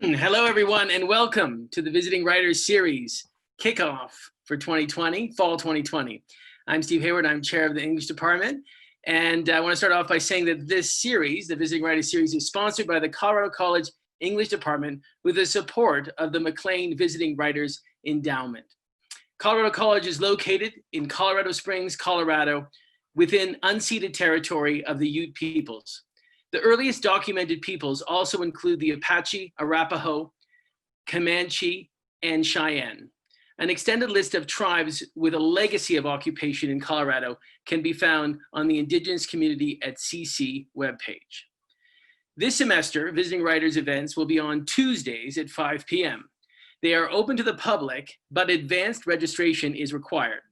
Hello, everyone, and welcome to the Visiting Writers Series kickoff for 2020, fall 2020. I'm Steve Hayward. I'm chair of the English department. And I want to start off by saying that this series, the Visiting Writers Series, is sponsored by the Colorado College English Department with the support of the McLean Visiting Writers Endowment. Colorado College is located in Colorado Springs, Colorado, within unceded territory of the Ute peoples. The earliest documented peoples also include the Apache, Arapaho, Comanche, and Cheyenne. An extended list of tribes with a legacy of occupation in Colorado can be found on the Indigenous Community at CC webpage. This semester, Visiting Writers events will be on Tuesdays at 5 p.m. They are open to the public, but advanced registration is required.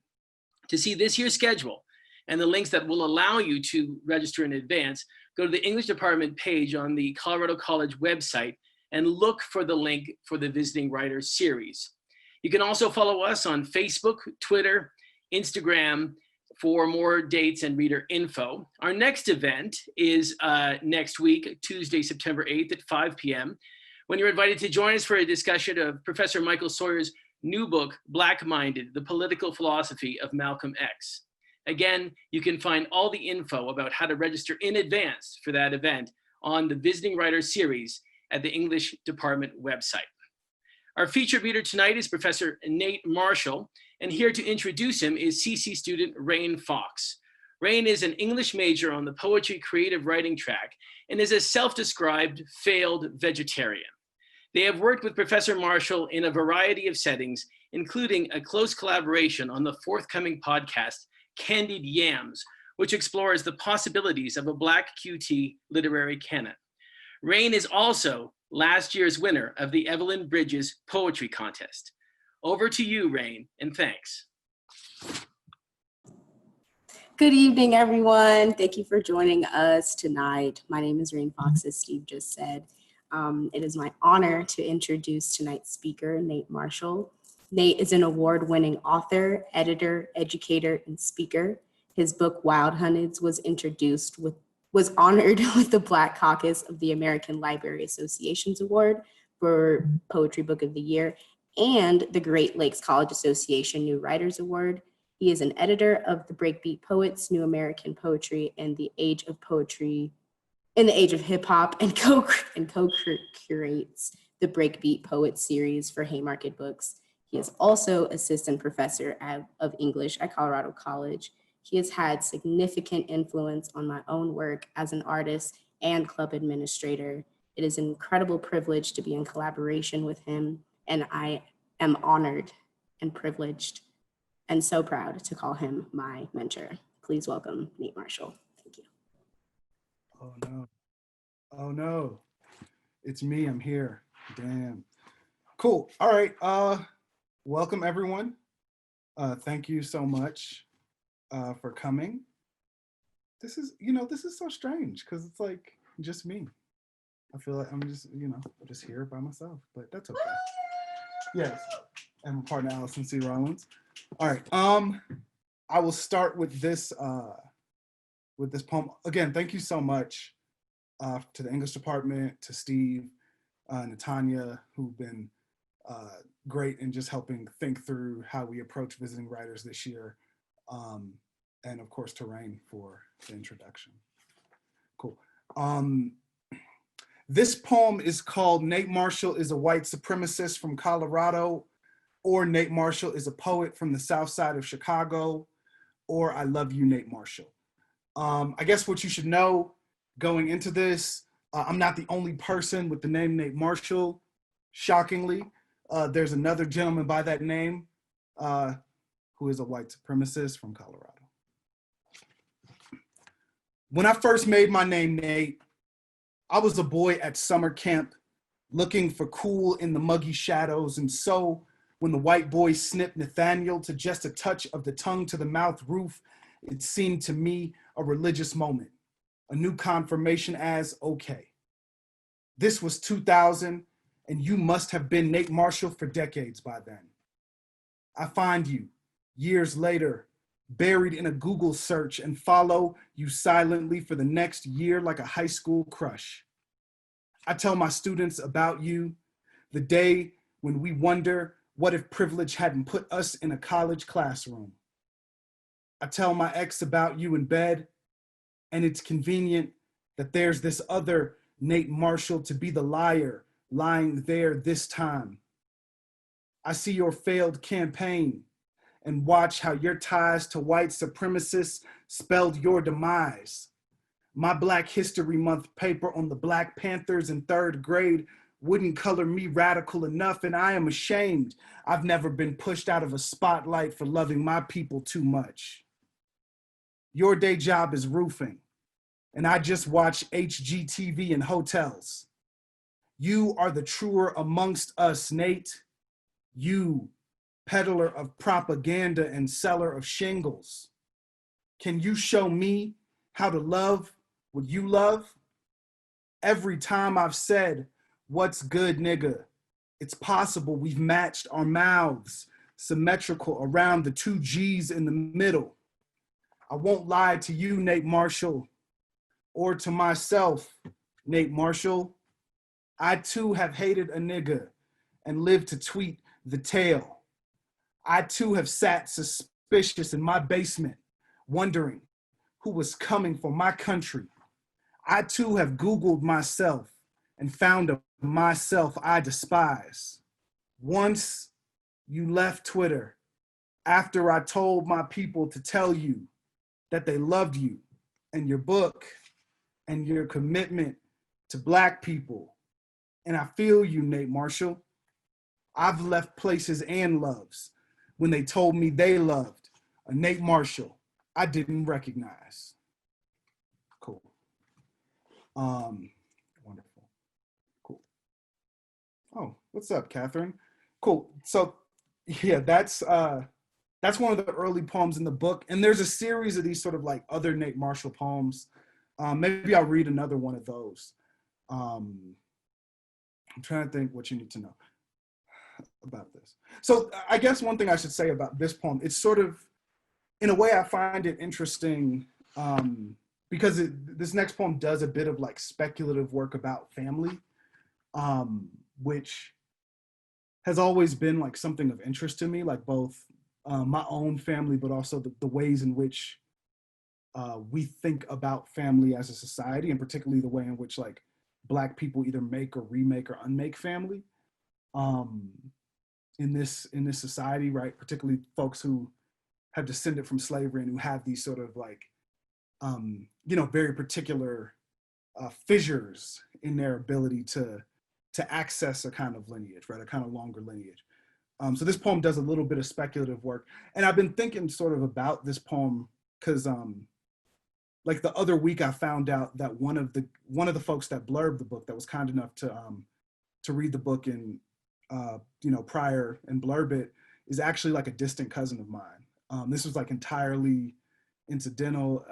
To see this year's schedule and the links that will allow you to register in advance, go to the English department page on the Colorado College website and look for the link for the Visiting Writers series. You can also follow us on Facebook, Twitter, Instagram for more dates and reader info. Our next event is next week, Tuesday, September 8th at 5 p.m. when you're invited to join us for a discussion of Professor Michael Sawyer's new book, Black Minded, The Political Philosophy of Malcolm X. Again, you can find all the info about how to register in advance for that event on the Visiting Writers series at the English department website. Our featured reader tonight is Professor Nate Marshall, and here to introduce him is CC student Rain Fox. Rain is an English major on the poetry creative writing track and is a self-described failed vegetarian. They have worked with Professor Marshall in a variety of settings, including a close collaboration on the forthcoming podcast, Candied Yams, which explores the possibilities of a Black QT literary canon. Rain is also last year's winner of the Evelyn Bridges Poetry Contest. Over to you, Rain, and thanks. Good evening, everyone. Thank you for joining us tonight. My name is Rain Fox, as Steve just said. It is my honor to introduce tonight's speaker, Nate Marshall. Nate is an award-winning author, editor, educator, and speaker. His book, Wild Hunteds, was honored with the Black Caucus of the American Library Association's Award for Poetry Book of the Year and the Great Lakes College Association New Writers Award. He is an editor of the BreakBeat Poets, New American Poetry, and the Age of Poetry, in the Age of Hip Hop, and co-curates the BreakBeat Poets series for Haymarket Books. He is also assistant professor of English at Colorado College. He has had significant influence on my own work as an artist and club administrator. It is an incredible privilege to be in collaboration with him, and I am honored and privileged and so proud to call him my mentor. Please welcome Nate Marshall. Thank you. Oh no. Oh no. It's me, I'm here. Damn. Cool. All right. Welcome everyone. Thank you so much for coming. This is so strange because it's like just me. I feel like I'm just here by myself, but that's okay. Yes, and my partner Allison C. Rollins. All right. I will start with this poem. Again, thank you so much to the English department, to Steve, Natanya, who've been great in just helping think through how we approach visiting writers this year. And of course, to Rain for the introduction. Cool. This poem is called Nate Marshall is a White Supremacist from Colorado, or Nate Marshall is a Poet from the South Side of Chicago, or I Love You, Nate Marshall. I guess what you should know going into this, I'm not the only person with the name Nate Marshall, shockingly. There's another gentleman by that name who is a white supremacist from Colorado. When I first made my name Nate, I was a boy at summer camp looking for cool in the muggy shadows. And so when the white boy snipped Nathaniel to just a touch of the tongue to the mouth roof, it seemed to me a religious moment, a new confirmation as okay. This was 2000, and you must have been Nate Marshall for decades by then. I find you years later, buried in a Google search, and follow you silently for the next year like a high school crush. I tell my students about you, the day when we wonder, what if privilege hadn't put us in a college classroom? I tell my ex about you in bed, and it's convenient that there's this other Nate Marshall to be the liar lying there this time. I see your failed campaign and watch how your ties to white supremacists spelled your demise. My Black History Month paper on the Black Panthers in 3rd grade wouldn't color me radical enough, and I am ashamed I've never been pushed out of a spotlight for loving my people too much. Your day job is roofing, and I just watch HGTV in hotels. You are the truer amongst us, Nate. You, peddler of propaganda and seller of shingles. Can you show me how to love what you love? Every time I've said, what's good, nigga? It's possible we've matched our mouths, symmetrical around the 2 G's in the middle. I won't lie to you, Nate Marshall, or to myself, Nate Marshall. I too have hated a nigga and lived to tweet the tale. I too have sat suspicious in my basement, wondering who was coming for my country. I too have Googled myself and found a myself I despise. Once you left Twitter, after I told my people to tell you that they loved you and your book and your commitment to Black people. And I feel you, Nate Marshall. I've left places and loves when they told me they loved a Nate Marshall I didn't recognize. Cool. Wonderful. Cool. Oh, what's up, Catherine? Cool. So yeah, that's one of the early poems in the book. And there's a series of these sort of like other Nate Marshall poems. Maybe I'll read another one of those. I'm trying to think what you need to know about this. So I guess one thing I should say about this poem, it's sort of, in a way I find it interesting because this next poem does a bit of like speculative work about family, which has always been like something of interest to me, like both my own family, but also the ways in which we think about family as a society, and particularly the way in which like Black people either make or remake or unmake family in this society, right? Particularly folks who have descended from slavery and who have these sort of like, very particular fissures in their ability to access a kind of lineage, right? A kind of longer lineage. So this poem does a little bit of speculative work. And I've been thinking sort of about this poem because like the other week I found out that one of the folks that blurbed the book, that was kind enough to read the book and prior and blurb it, is actually like a distant cousin of mine. This was like entirely incidental.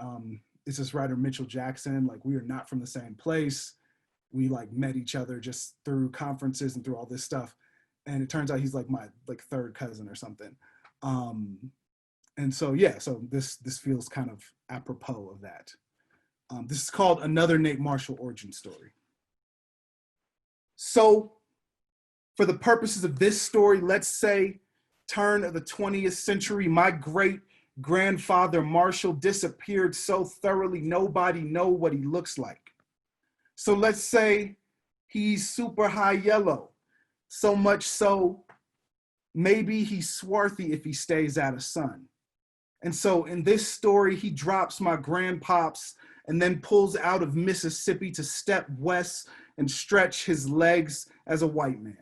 It's this writer Mitchell Jackson. Like, we are not from the same place. We like met each other just through conferences and through all this stuff. And it turns out he's like my like 3rd cousin or something. And so, yeah, so this feels kind of apropos of that. This is called Another Nate Marshall Origin Story. So for the purposes of this story, let's say turn of the 20th century, my great grandfather Marshall disappeared so thoroughly nobody know what he looks like. So let's say he's super high yellow, so much so maybe he's swarthy if he stays out of sun. And so in this story, he drops my grandpops and then pulls out of Mississippi to step west and stretch his legs as a white man.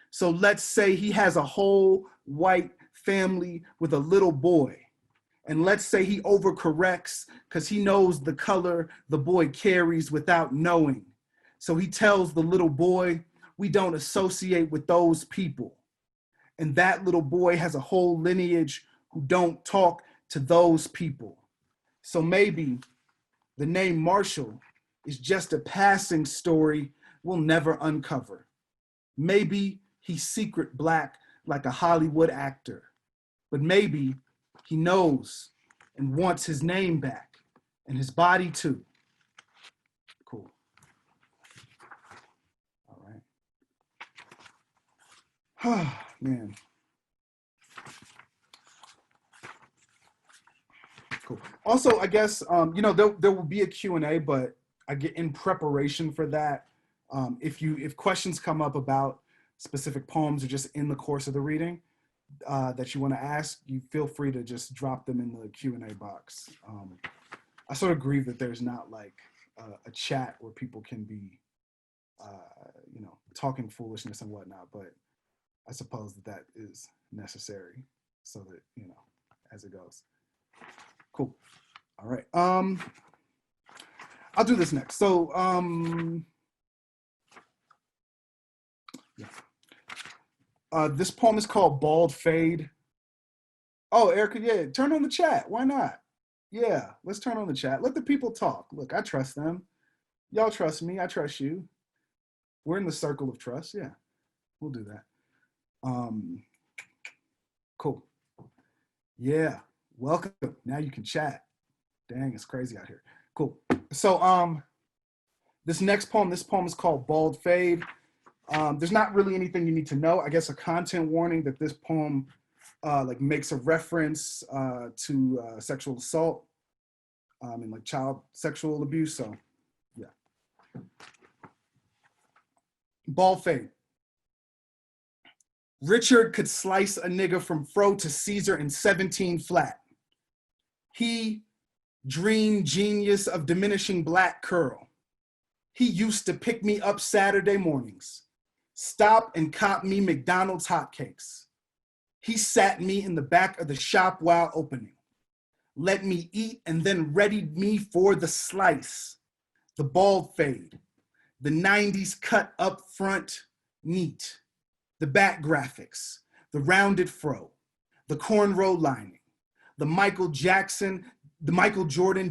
So let's say he has a whole white family with a little boy. And let's say he overcorrects because he knows the color the boy carries without knowing. So he tells the little boy, we don't associate with those people. And that little boy has a whole lineage who don't talk to those people. So maybe the name Marshall is just a passing story we'll never uncover. Maybe he's secret Black like a Hollywood actor, but maybe he knows and wants his name back and his body too. Cool. Man. Cool. Also, I guess, you know, there will be a Q&A, but I get in preparation for that. If questions come up about specific poems or just in the course of the reading that you want to ask, you feel free to just drop them in the Q&A box. I sort of grieve that there's not like a chat where people can be, you know, talking foolishness and whatnot, but I suppose that is necessary so that, you know, as it goes. Cool. All right. I'll do this next. So, yeah. This poem is called Bald Fade. Oh, Erica, yeah, turn on the chat. Why not? Yeah, let's turn on the chat. Let the people talk. Look, I trust them. Y'all trust me. I trust you. We're in the circle of trust. Yeah, we'll do that. Cool. Yeah, welcome. Now you can chat. Dang, it's crazy out here. Cool. So this next poem, this poem is called Bald Fade. There's not really anything you need to know. I guess a content warning that this poem like makes a reference to sexual assault and like child sexual abuse. So yeah. Bald Fade. Richard could slice a nigga from fro to Caesar in 17 flat. He dream genius of diminishing black curl. He used to pick me up Saturday mornings, stop and cop me McDonald's hotcakes. He sat me in the back of the shop while opening, let me eat and then readied me for the slice, the bald fade, the 90s cut up front neat, the back graphics, the rounded fro, the cornrow lining, the Michael Jordan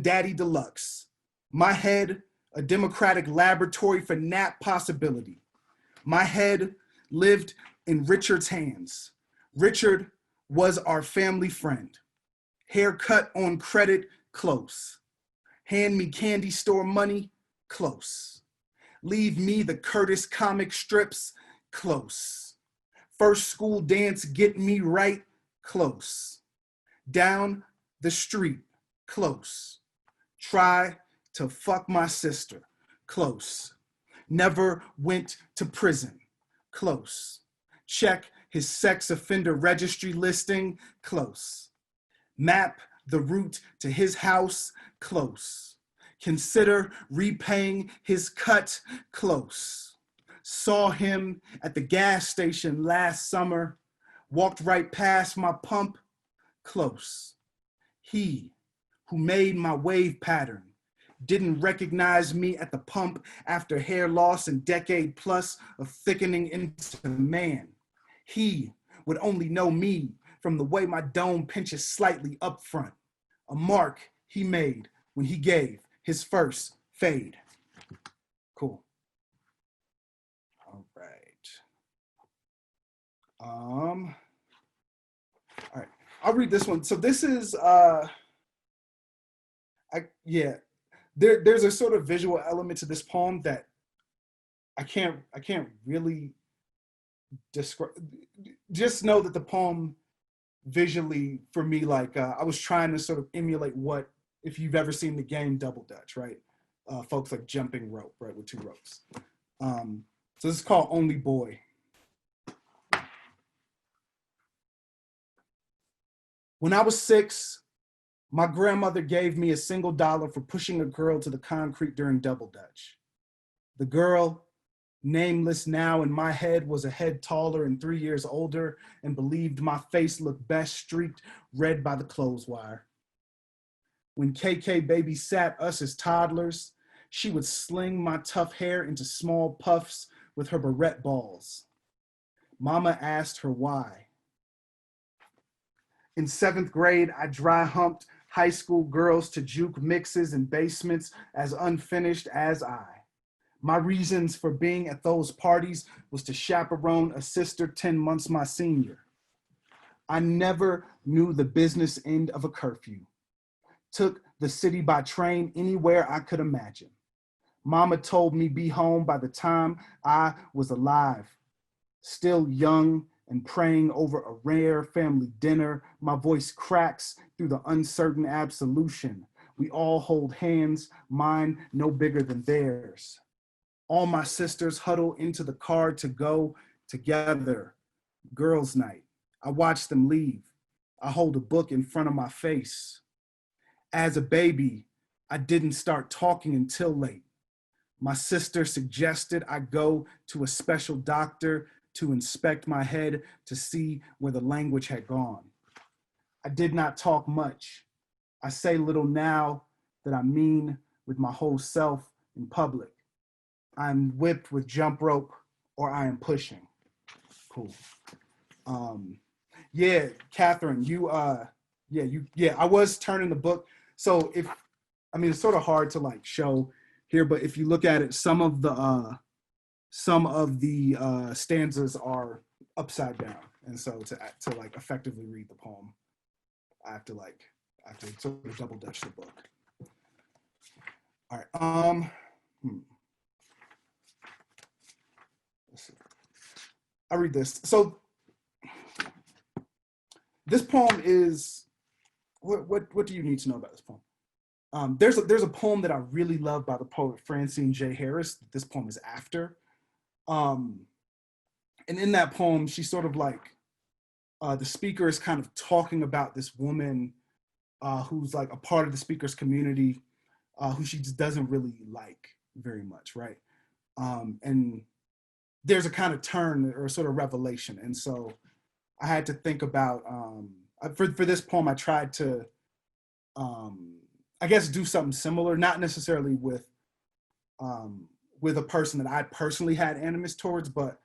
Daddy Deluxe. My head, a democratic laboratory for nap possibility. My head lived in Richard's hands. Richard was our family friend. Haircut on credit, close. Hand me candy store money, close. Leave me the Curtis comic strips, close. First school dance, get me right, close. Down the street, close. Try to fuck my sister, close. Never went to prison, close. Check his sex offender registry listing, close. Map the route to his house, close. Consider repaying his cut, close. Saw him at the gas station last summer, walked right past my pump, close. He who made my wave pattern didn't recognize me at the pump after hair loss and decade plus of thickening into man. He would only know me from the way my dome pinches slightly up front, a mark he made when he gave his first fade. Cool. All right, I'll read this one. So this is, there's a sort of visual element to this poem that I can't really describe. Just know that the poem visually for me, like I was trying to sort of emulate what, if you've ever seen the game Double Dutch, right? Folks like jumping rope, right, with 2 ropes. So this is called Only Boy. When I was 6, my grandmother gave me a $1 for pushing a girl to the concrete during Double Dutch. The girl, nameless now in my head, was a head taller and 3 years older and believed my face looked best streaked red by the clothes wire. When KK babysat us as toddlers, she would sling my tough hair into small puffs with her barrette balls. Mama asked her why. In 7th grade, I dry humped high school girls to juke mixes and basements as unfinished as I. My reasons for being at those parties was to chaperone a sister 10 months my senior. I never knew the business end of a curfew. Took the city by train anywhere I could imagine. Mama told me be home by the time I was alive, still young and praying over a rare family dinner. My voice cracks through the uncertain absolution. We all hold hands, mine no bigger than theirs. All my sisters huddle into the car to go together. Girls' night. I watch them leave. I hold a book in front of my face. As a baby, I didn't start talking until late. My sister suggested I go to a special doctor to inspect my head to see where the language had gone. I did not talk much. I say little now that I mean with my whole self in public. I'm whipped with jump rope or I am pushing. Cool. Yeah, Catherine, I was turning the book. So it's sort of hard to like show here, but if you look at it, some of the stanzas are upside down. And so to like effectively read the poem, I have to sort of double dutch the book. All right. Let's see. I read this. So this poem is, what do you need to know about this poem? There's a poem that I really love by the poet Francine J. Harris. This poem is after. And in that poem, she sort of like, the speaker is kind of talking about this woman who's like a part of the speaker's community, who she just doesn't really like very much, right? And there's a kind of turn or sort of revelation. And so I had to think about, for this poem, I tried to, I guess, do something similar, not necessarily with a person that I personally had animus towards, but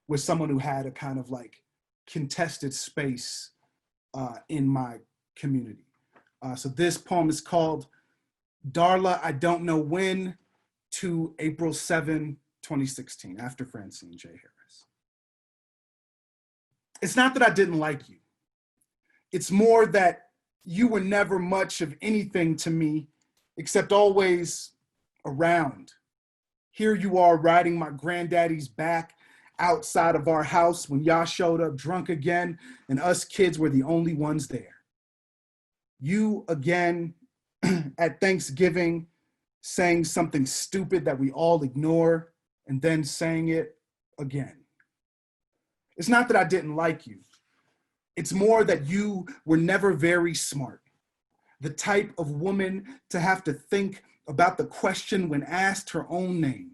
with someone who had a kind of like contested space in my community. So this poem is called Darla, I Don't Know When, to April 7, 2016, after Francine J. Harris. It's not that I didn't like you. It's more that you were never much of anything to me, except always around. Here you are riding my granddaddy's back outside of our house when y'all showed up drunk again, and us kids were the only ones there. You again at Thanksgiving saying something stupid that we all ignore and then saying it again. It's not that I didn't like you. It's more that you were never very smart. The type of woman to have to think about the question when asked her own name.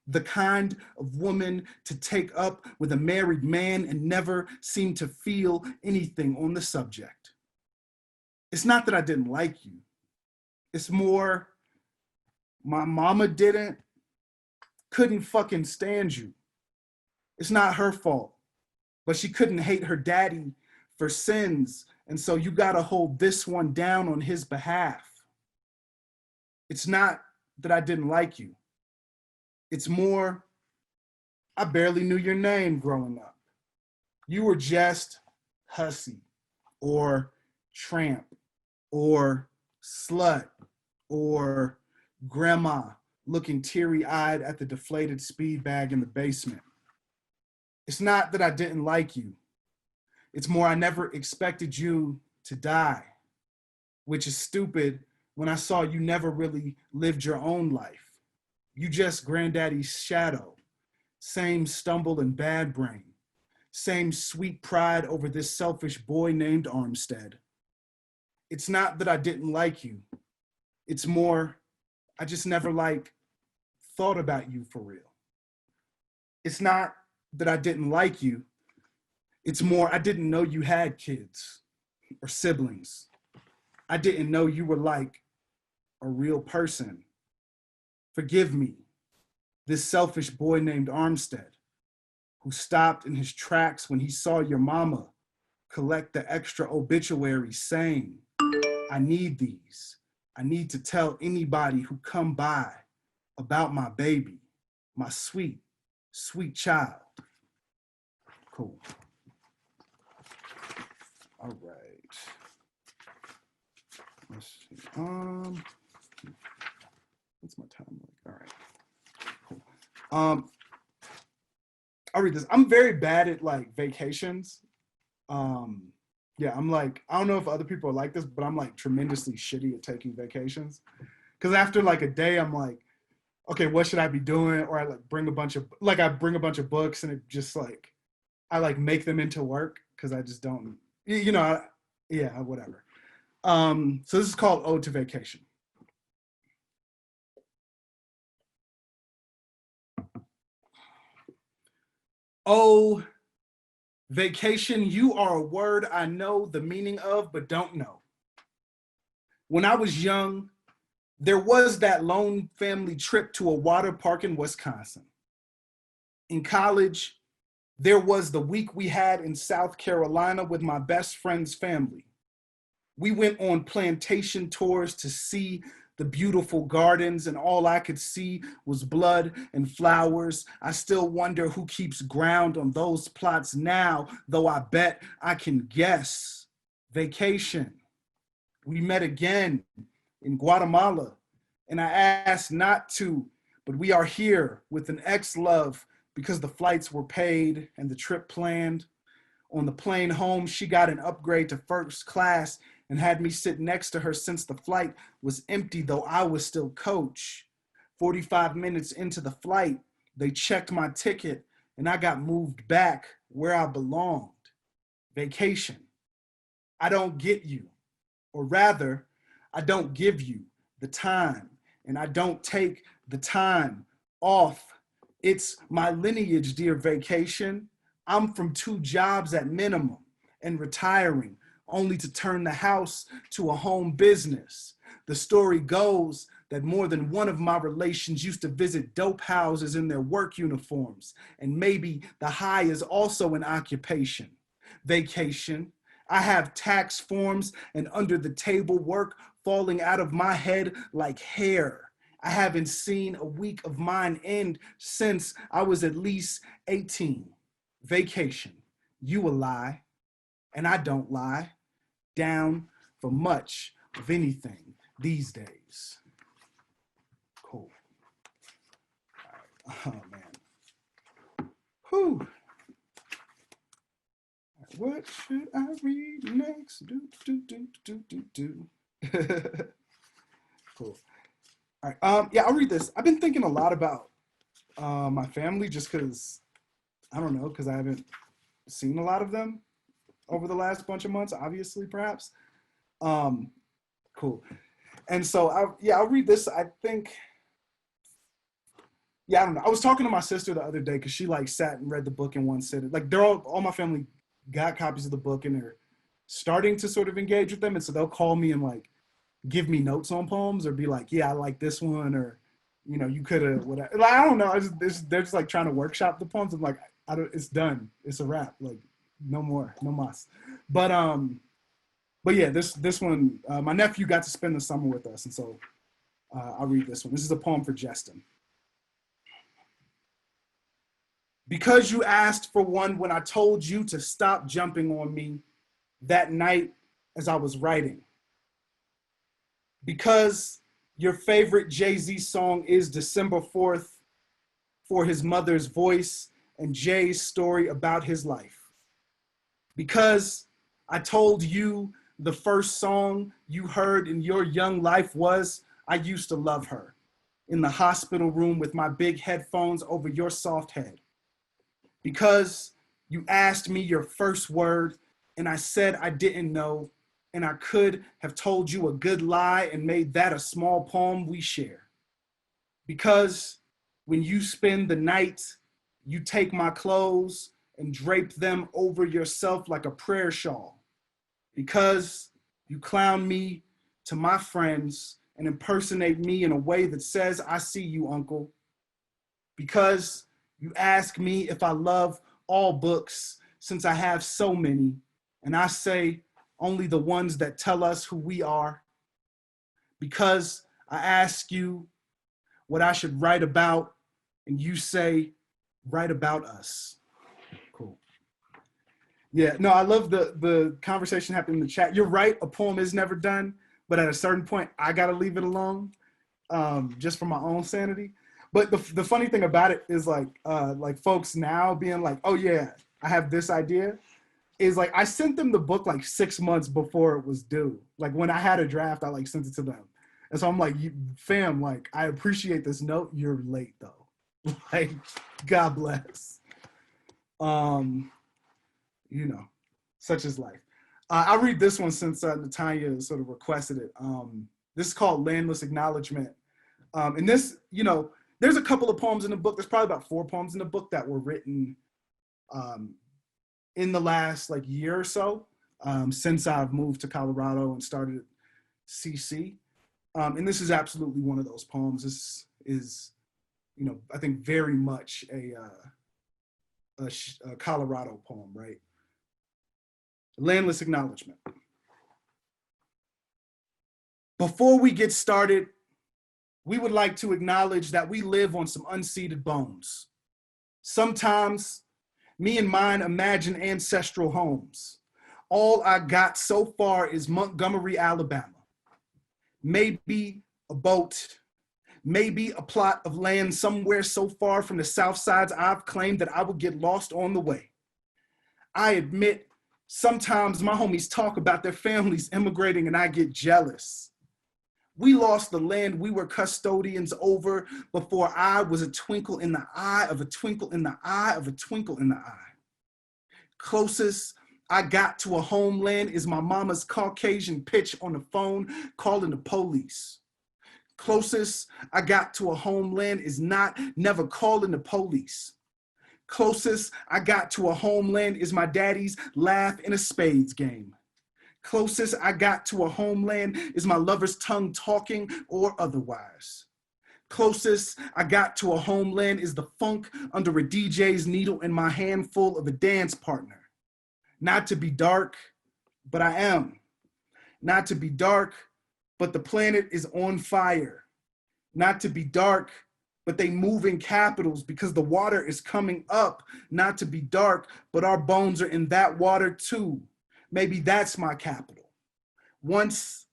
The kind of woman to take up with a married man and never seem to feel anything on the subject. It's not that I didn't like you. It's more, my mama couldn't fucking stand you. It's not her fault, but she couldn't hate her daddy for sins, and so you gotta hold this one down on his behalf. It's not that I didn't like you. It's more, I barely knew your name growing up. You were just hussy, or tramp, or slut, or grandma looking teary-eyed at the deflated speed bag in the basement. It's not that I didn't like you. It's more I never expected you to die, which is stupid when I saw you never really lived your own life. You just granddaddy's shadow, same stumble and bad brain, same sweet pride over this selfish boy named Armstead. It's not that I didn't like you. It's more, I just never thought about you for real. It's not that I didn't like you. It's more, I didn't know you had kids or siblings. I didn't know you were like a real person. Forgive me, this selfish boy named Armstead, who stopped in his tracks when he saw your mama collect the extra obituaries saying, I need these. I need to tell anybody who come by about my baby, my sweet, sweet child. Cool. All right. Let's see. What's my time like? All right. Cool. I'll read this. I'm very bad at like vacations. Yeah, I'm like, I don't know if other people are like this, but I'm like tremendously shitty at taking vacations. Because after like a day, I'm like, okay, what should I be doing? Or I like bring a bunch of books and it just like, I like make them into work because I just don't, yeah, whatever. So this is called Ode to Vacation. Oh, vacation, you are a word I know the meaning of, but don't know. When I was young, there was that lone family trip to a water park in Wisconsin. In college, there was the week we had in South Carolina with my best friend's family. We went on plantation tours to see the beautiful gardens, and all I could see was blood and flowers. I still wonder who keeps ground on those plots now, though I bet I can guess. Vacation. We met again in Guatemala, and I asked not to, but we are here with an ex-love because the flights were paid and the trip planned. On the plane home, she got an upgrade to first class and had me sit next to her since the flight was empty, though I was still coach. 45 minutes into the flight, they checked my ticket and I got moved back where I belonged. Vacation. I don't get you, or rather, I don't give you the time, and I don't take the time off. It's my lineage, dear vacation. I'm from 2 jobs at minimum and retiring, only to turn the house to a home business. The story goes that more than one of my relations used to visit dope houses in their work uniforms, and maybe the high is also an occupation. Vacation. I have tax forms and under the table work falling out of my head like hair. I haven't seen a week of mine end since I was at least 18. Vacation. You a lie, and I don't lie. Down for much of anything these days. Cool. All right. Oh man. Whew. What should I read next? Do. Cool. All right. Yeah, I'll read this. I've been thinking a lot about my family just because, I don't know, because I haven't seen a lot of them over the last bunch of months, obviously, perhaps. Cool. And so, I'll read this. I think, I don't know. I was talking to my sister the other day because she like sat and read the book in one sitting. Like they're all my family got copies of the book and they're starting to sort of engage with them. And so they'll call me and like give me notes on poems or be like, yeah, I like this one, or, you could have, whatever. Like, I don't know. They're just like trying to workshop the poems. I'm like, it's done. It's a wrap. Like, no more, no mas. But yeah, this one, my nephew got to spend the summer with us. And so I'll read this one. This is a poem for Justin. Because you asked for one when I told you to stop jumping on me that night as I was writing. Because your favorite Jay-Z song is December 4th for his mother's voice and Jay's story about his life. Because I told you the first song you heard in your young life was I Used to Love Her in the hospital room with my big headphones over your soft head. Because you asked me your first word and I said I didn't know, and I could have told you a good lie and made that a small poem we share. Because when you spend the night, you take my clothes and drape them over yourself like a prayer shawl. Because you clown me to my friends and impersonate me in a way that says, I see you, uncle. Because you ask me if I love all books since I have so many, and I say only the ones that tell us who we are. Because I ask you what I should write about, and you say, write about us. Cool. Yeah, no, I love the conversation happening in the chat. You're right, a poem is never done, but at a certain point, I gotta leave it alone, just for my own sanity. But the funny thing about it is like folks now being like, oh yeah, I have this idea, is like I sent them the book like 6 months before it was due. Like when I had a draft, I like sent it to them. And so I'm like, fam, like I appreciate this note. You're late though. Like, God bless. You know, such is life. I'll read this one since Natanya sort of requested it. This is called Landless Acknowledgement. And this, you know, there's a couple of poems in the book. There's probably about 4 poems in the book that were written in the last like year or so, since I've moved to Colorado and started CC. And this is absolutely one of those poems. This is, you know, I think very much a Colorado poem, right? Landless Acknowledgement. Before we get started, we would like to acknowledge that we live on some unceded bones. Sometimes, me and mine imagine ancestral homes. All I got so far is Montgomery, Alabama. Maybe a boat, maybe a plot of land somewhere so far from the south sides I've claimed that I would get lost on the way. I admit, sometimes my homies talk about their families immigrating and I get jealous. We lost the land we were custodians over before I was a twinkle in the eye of a twinkle in the eye of a twinkle in the eye. Closest I got to a homeland is my mama's Caucasian pitch on the phone calling the police. Closest I got to a homeland is never calling the police. Closest I got to a homeland is my daddy's laugh in a spades game. Closest I got to a homeland is my lover's tongue talking or otherwise. Closest I got to a homeland is the funk under a DJ's needle in my handful of a dance partner. Not to be dark, but I am. Not to be dark, but the planet is on fire. Not to be dark, but they move in capitals because the water is coming up. Not to be dark, but our bones are in that water too. Maybe that's my capital. Once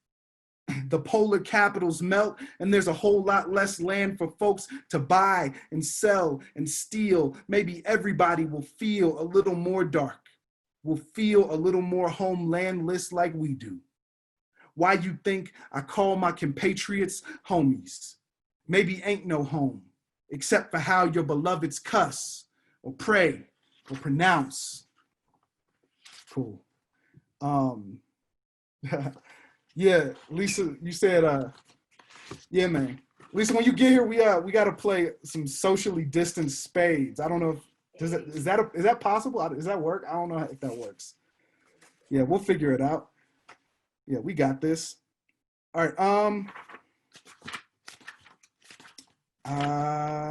the polar capitals melt and there's a whole lot less land for folks to buy and sell and steal, maybe everybody will feel a little more dark, will feel a little more homelandless like we do. Why you think I call my compatriots homies? Maybe ain't no home, except for how your beloveds cuss or pray or pronounce. Cool. Yeah, Lisa, you said, yeah, man. Lisa, when you get here, we got to play some socially distanced spades. I don't know if, is that possible? Does that work? I don't know if that works. Yeah, we'll figure it out. Yeah, we got this. All right.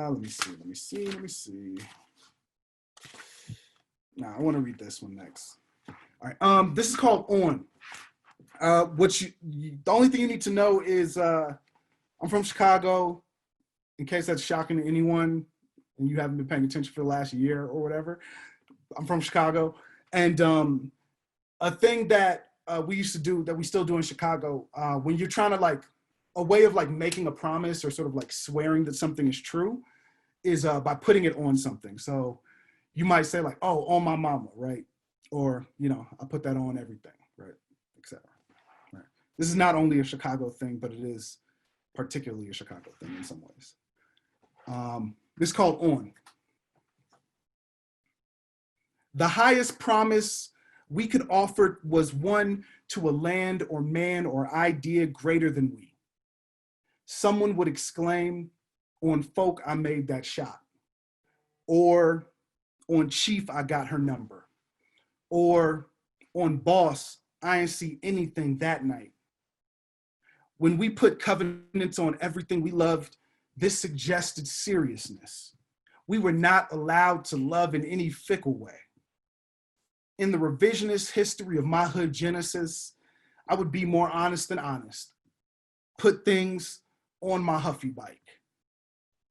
Let me see. Nah, I want to read this one next. All right. This is called On. The only thing you need to know is I'm from Chicago, in case that's shocking to anyone and you haven't been paying attention for the last year or whatever. I'm from Chicago. And a thing that we used to do, that we still do in Chicago, when you're trying to like, a way of like making a promise or sort of like swearing that something is true is by putting it on something. So you might say like, oh, on my mama, right? Or, you know, I put that on everything, right? Etc. Right. This is not only a Chicago thing, but it is particularly a Chicago thing in some ways. This is called On. The highest promise we could offer was one to a land or man or idea greater than we. Someone would exclaim, on folk, I made that shot. Or on chief, I got her number. Or on boss, I ain't see anything that night. When we put covenants on everything we loved, this suggested seriousness. We were not allowed to love in any fickle way. In the revisionist history of my hood genesis, I would be more honest than honest. Put things on my Huffy bike,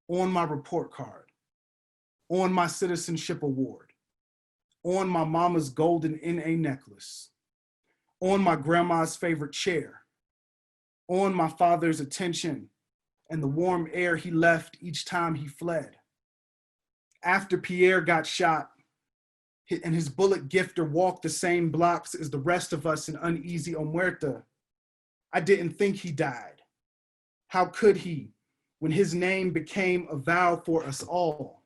on my report card, on my citizenship award, on my mama's golden NA necklace, on my grandma's favorite chair, on my father's attention and the warm air he left each time he fled. After Pierre got shot, and his bullet gifter walked the same blocks as the rest of us in uneasy Omerta, I didn't think he died. How could he, when his name became a vow for us all?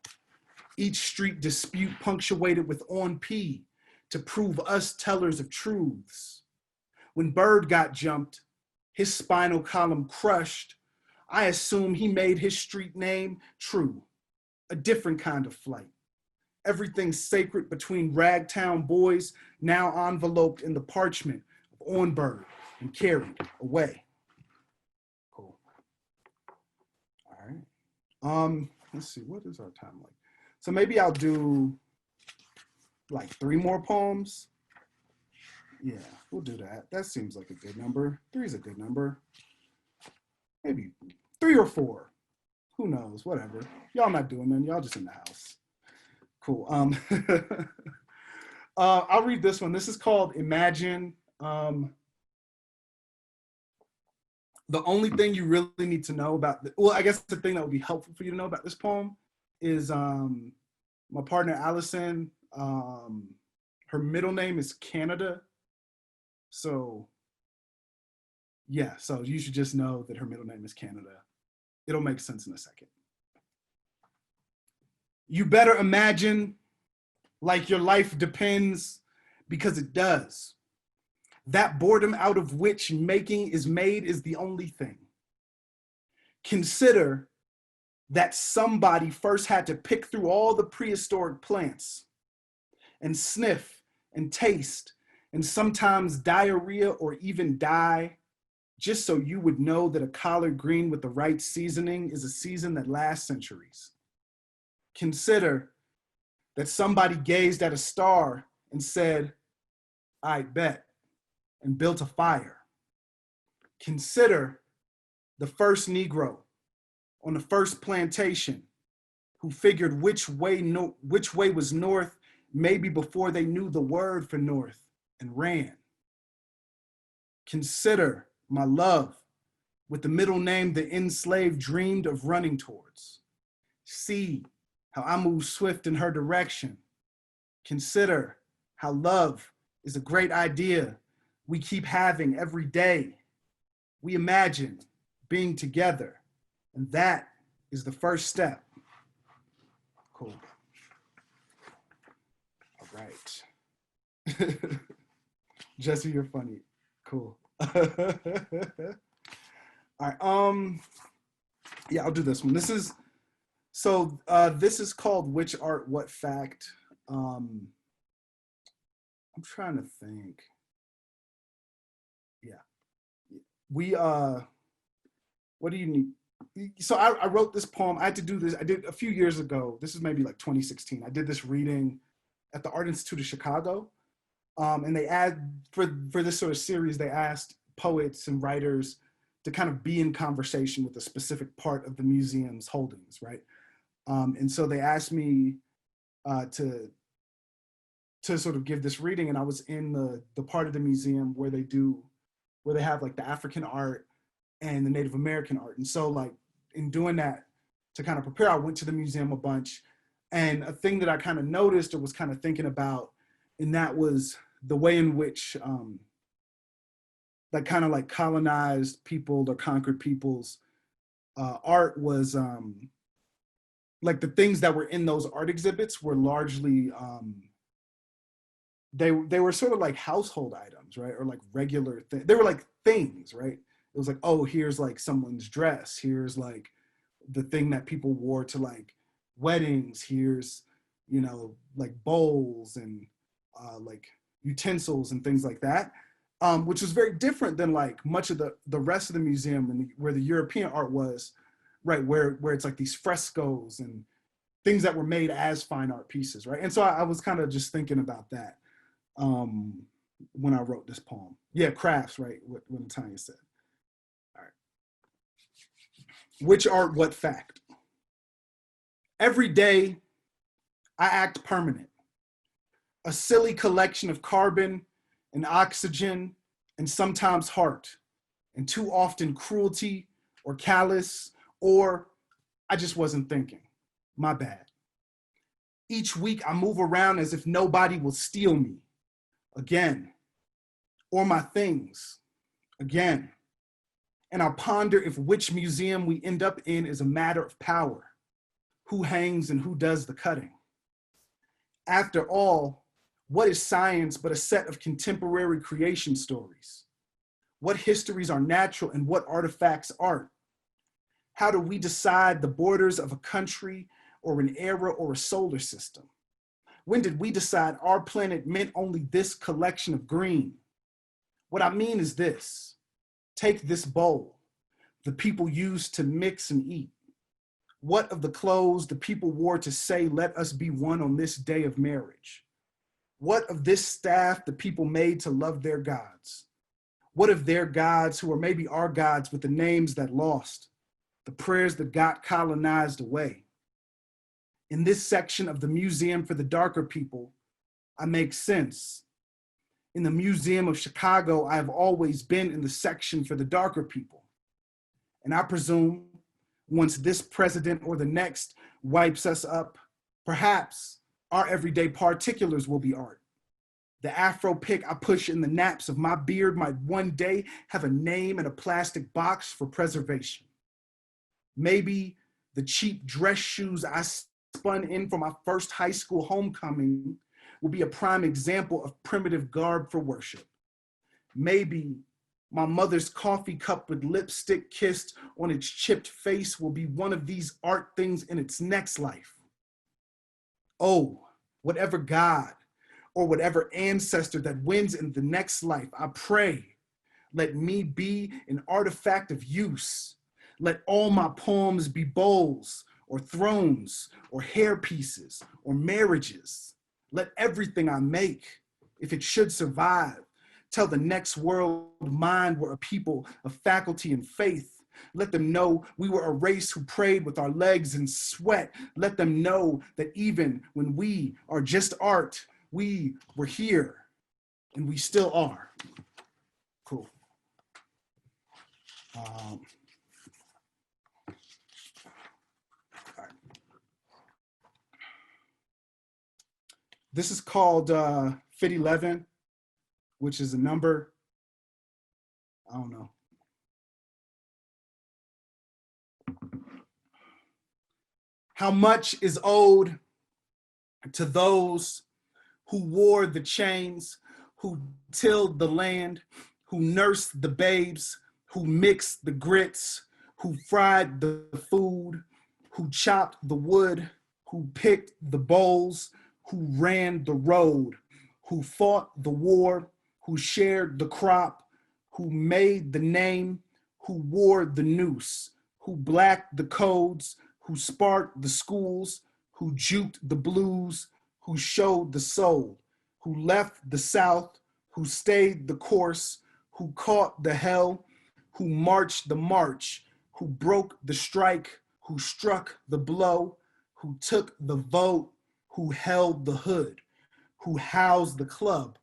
Each street dispute punctuated with on P to prove us tellers of truths. When Bird got jumped, his spinal column crushed, I assume he made his street name true, a different kind of flight. Everything sacred between ragtown boys now enveloped in the parchment of On Bird and carried away. Cool. All right. Let's see, what is our time like? So maybe I'll do like 3 more poems. Yeah, we'll do that. That seems like a good number. 3 is a good number. Maybe 3 or 4. Who knows? Whatever. Y'all not doing nothing. Y'all just in the house. Cool. I'll read this one. This is called Imagine. The only thing you really need to know about, well, I guess the thing that would be helpful for you to know about this poem is my partner, Allison, her middle name is Canada. So yeah, so you should just know that her middle name is Canada. It'll make sense in a second. You better imagine like your life depends, because it does. That boredom out of which making is made is the only thing. Consider that somebody first had to pick through all the prehistoric plants and sniff and taste and sometimes diarrhea or even die, just so you would know that a collard green with the right seasoning is a season that lasts centuries. Consider that somebody gazed at a star and said, I bet, and built a fire. Consider the first Negro on the first plantation who figured which way was north, maybe before they knew the word for north, and ran. Consider my love with the middle name the enslaved dreamed of running towards. See how I move swift in her direction. Consider how love is a great idea we keep having every day. We imagine being together, and that is the first step. Cool. All right. Jesse, you're funny. Cool. All right. Yeah, I'll do this one. This is called Which Art, What Fact? I'm trying to think. Yeah. What do you need? So I wrote this poem. I had to do this. I did a few years ago. This is maybe like 2016. I did this reading at the Art Institute of Chicago. And they for this sort of series, they asked poets and writers to kind of be in conversation with a specific part of the museum's holdings, right? And so they asked me to sort of give this reading, and I was in the part of the museum where they have like the African art and the Native American art. And so like in doing that, to kind of prepare, I went to the museum a bunch, and a thing that I kind of noticed or was kind of thinking about, and that was the way in which that kind of like colonized people or conquered people's art was like the things that were in those art exhibits were largely they were sort of like household items, right? Or like regular things. They were like things, right? It was like, oh, here's like someone's dress. Here's like the thing that people wore to like weddings. Here's, you know, like bowls and like utensils and things like that, which was very different than like much of the rest of the museum and where the European art was, right? Where it's like these frescoes and things that were made as fine art pieces, right? And so I was kind of just thinking about that when I wrote this poem. Yeah, crafts, right? What Natanya said. All right. Which art, what fact? Every day, I act permanent. A silly collection of carbon and oxygen and sometimes heart, and too often cruelty or callous Or I just wasn't thinking. My bad. Each week I move around as if nobody will steal me again, or my things again. And I'll ponder if which museum we end up in is a matter of power, who hangs and who does the cutting. After all, what is science but a set of contemporary creation stories? What histories are natural and what artifacts art? How do we decide the borders of a country or an era or a solar system? When did we decide our planet meant only this collection of green? What I mean is this: take this bowl the people used to mix and eat. What of the clothes the people wore to say, let us be one on this day of marriage? What of this staff the people made to love their gods? What of their gods who are maybe our gods with the names that lost, the prayers that got colonized away? In this section of the Museum for the Darker People, I make sense. In the Museum of Chicago, I have always been in the section for the darker people. And I presume once this president or the next wipes us up, perhaps our everyday particulars will be art. The Afro pick I push in the naps of my beard might one day have a name in a plastic box for preservation. Maybe the cheap dress shoes I spun in for my first high school homecoming will be a prime example of primitive garb for worship. Maybe my mother's coffee cup with lipstick kissed on its chipped face will be one of these art things in its next life. Oh, whatever God or whatever ancestor that wins in the next life, I pray, let me be an artifact of use. Let all my poems be bowls or thrones or hairpieces or marriages. Let everything I make, if it should survive, tell the next world mine were a people of faculty and faith. Let them know we were a race who prayed with our legs and sweat. Let them know that even when we are just art, we were here and we still are. Cool. All right. This is called Fit 11, which is a number, I don't know. How much is owed to those who wore the chains, who tilled the land, who nursed the babes, who mixed the grits, who fried the food, who chopped the wood, who picked the bowls, who ran the road, who fought the war, who shared the crop, who made the name, who wore the noose, who blacked the codes, who sparked the schools, who juked the blues, who showed the soul, who left the South, who stayed the course, who caught the hell, who marched the march, who broke the strike, who struck the blow, who took the vote, who held the hood, who housed the club,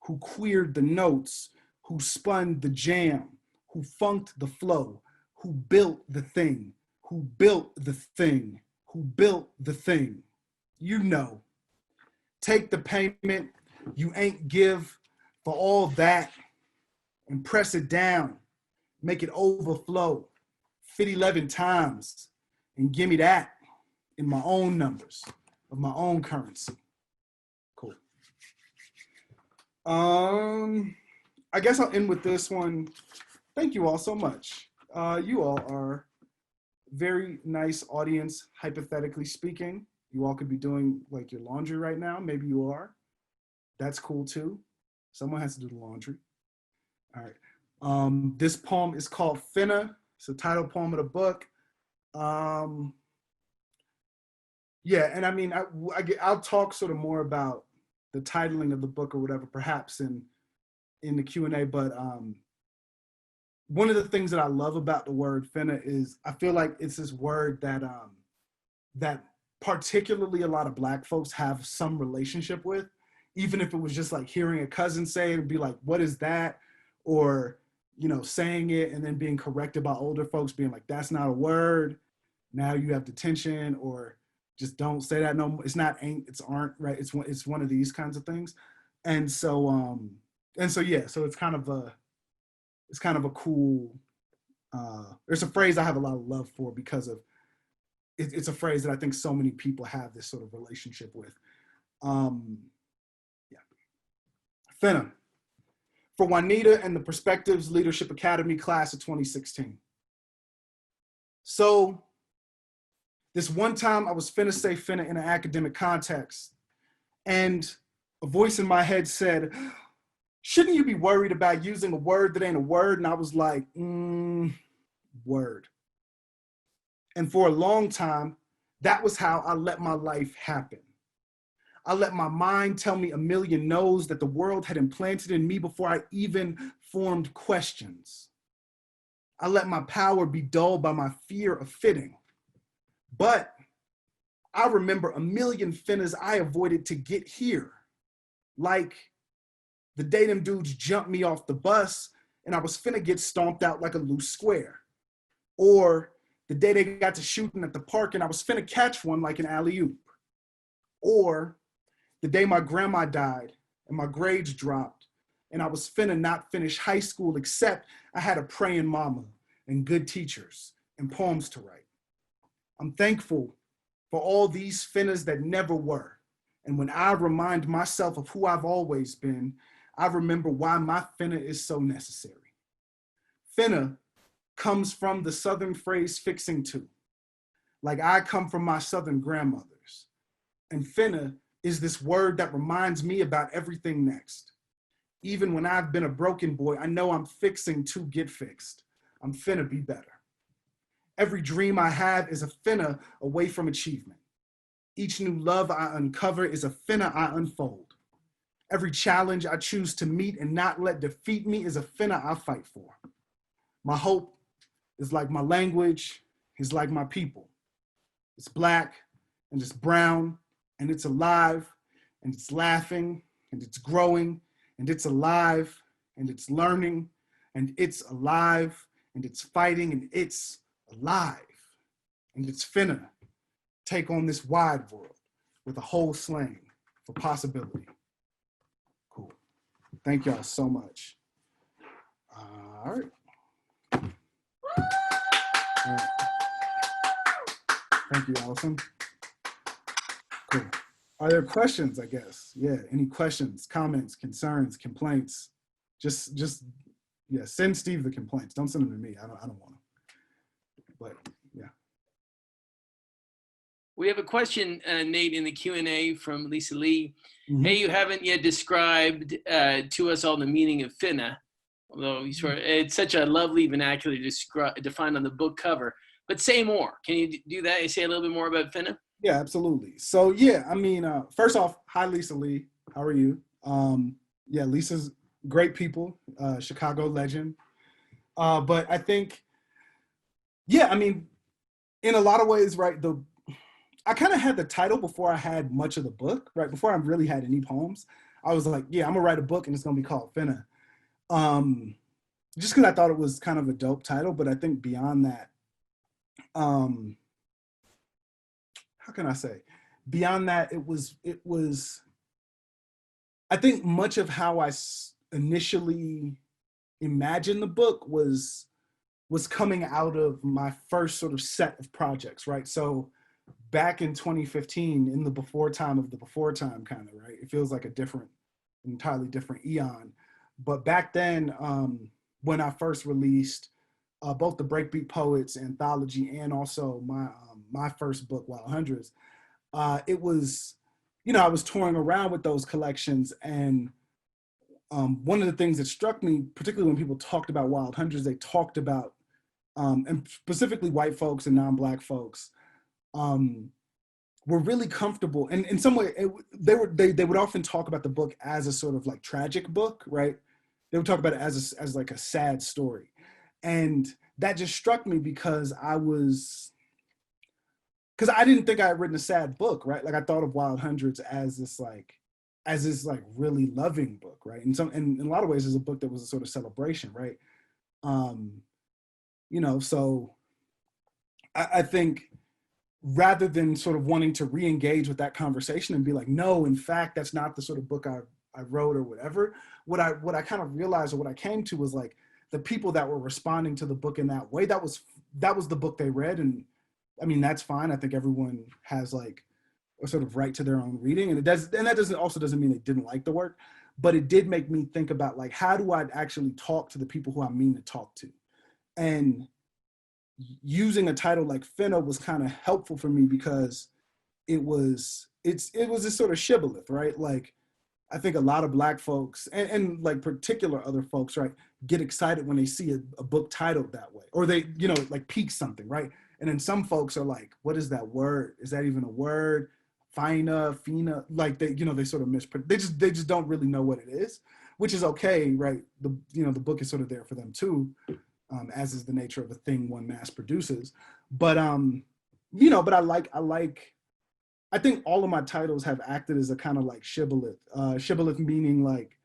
who queered the notes, who spun the jam, who funked the flow, who built the thing, who built the thing, who built the thing. You know. Take the payment you ain't give for all that and press it down, make it overflow, fit 11 times and give me that in my own numbers of my own currency. Cool. I guess I'll end with this one. Thank you all so much. You all are very nice audience, hypothetically speaking. You all could be doing like your laundry right now. Maybe you are. That's cool too. Someone has to do the laundry. All right. This poem is called Finna. It's the title poem of the book. Yeah, and I mean, I'll talk sort of more about the titling of the book or whatever, perhaps in the Q&A, but one of the things that I love about the word finna is I feel like it's this word that that particularly a lot of Black folks have some relationship with, even if it was just like hearing a cousin say it and be like, what is that? Or, you know, saying it and then being corrected by older folks being like, that's not a word. now you have detention, or just don't say that no more. It's not ain't, it's aren't, right? It's one of these kinds of things. And so yeah, so it's kind of a cool, there's a phrase I have a lot of love for because of it's a phrase that I think so many people have this sort of relationship with. Yeah. Finna. For Juanita and the Perspectives Leadership Academy class of 2016. So this one time I was finna say finna in an academic context, and a voice in my head said, shouldn't you be worried about using a word that ain't a word? And I was like, word. And for a long time, that was how I let my life happen. I let my mind tell me a million no's that the world had implanted in me before I even formed questions. I let my power be dulled by my fear of fitting. But I remember a million finnas I avoided to get here. Like the day them dudes jumped me off the bus and I was finna get stomped out like a loose square. Or the day they got to shooting at the park and I was finna catch one like an alley-oop. Or the day my grandma died and my grades dropped and I was finna not finish high school, except I had a praying mama and good teachers and poems to write. I'm thankful for all these finnas that never were. And when I remind myself of who I've always been, I remember why my finna is so necessary. Finna comes from the Southern phrase fixing to, like I come from my Southern grandmothers. And finna is this word that reminds me about everything next. Even when I've been a broken boy, I know I'm fixing to get fixed. I'm finna be better. Every dream I have is a finna away from achievement. Each new love I uncover is a finna I unfold. Every challenge I choose to meet and not let defeat me is a finna I fight for. My hope is like my language, is like my people. It's Black and it's brown and it's alive and it's laughing and it's growing and it's alive and it's learning and it's alive and it's fighting and it's alive and it's finna take on this wide world with a whole slang for possibility. Cool. Thank y'all so much. All right. All right. Thank you, Allison. Cool. Are there questions, I guess? Yeah, any questions, comments, concerns, complaints? Just yeah, send Steve the complaints. Don't send them to me. I don't want them. But yeah. We have a question, Nate, in the Q&A from Lisa Lee. Mm-hmm. Hey, you haven't yet described to us all the meaning of finna, although it's such a lovely vernacular defined on the book cover. But say more. Can you do that? Say a little bit more about finna? Yeah, absolutely. So yeah, I mean, first off, hi, Lisa Lee. How are you? Yeah, Lisa's great people, Chicago legend. But I think, yeah, I mean, in a lot of ways, right, I kind of had the title before I had much of the book, right? Before I really had any poems. I was like, yeah, I'm gonna write a book and it's gonna be called Finna. Just because I thought it was kind of a dope title, but I think beyond that, how can I say? Beyond that, it was, I think much of how I initially imagined the book was coming out of my first sort of set of projects, right? So back in 2015, in the before time of the before time, kind of, right? It feels like entirely different eon. But back then, when I first released both the BreakBeat Poets anthology and also my first book, Wild Hundreds, it was, I was touring around with those collections, and one of the things that struck me, particularly when people talked about Wild Hundreds, they talked about, and specifically white folks and non-Black folks, were really comfortable. And in some way, they would often talk about the book as a sort of like tragic book, right? They would talk about it as like a sad story. And that just struck me because I didn't think I had written a sad book, right? Like I thought of Wild Hundreds as this really loving book, right? And in a lot of ways, it's a book that was a sort of celebration, right? So I think rather than sort of wanting to re-engage with that conversation and be like, no, in fact, that's not the sort of book I wrote or whatever. What I kind of realized, or what I came to, was like the people that were responding to the book in that way, that was the book they read. And I mean, that's fine. I think everyone has like a sort of right to their own reading. And that doesn't mean they didn't like the work, but it did make me think about like, how do I actually talk to the people who I mean to talk to? And using a title like Finna was kind of helpful for me, because it was this sort of shibboleth, right? Like, I think a lot of Black folks and like particular other folks, right, get excited when they see a book titled that way, or they, like peak something, right? And then some folks are like, what is that word? Is that even a word? Fina, like they sort of they just don't really know what it is, which is okay, right? The book is sort of there for them too, as is the nature of a thing one mass produces. But but I think all of my titles have acted as a kind of like shibboleth. Shibboleth meaning like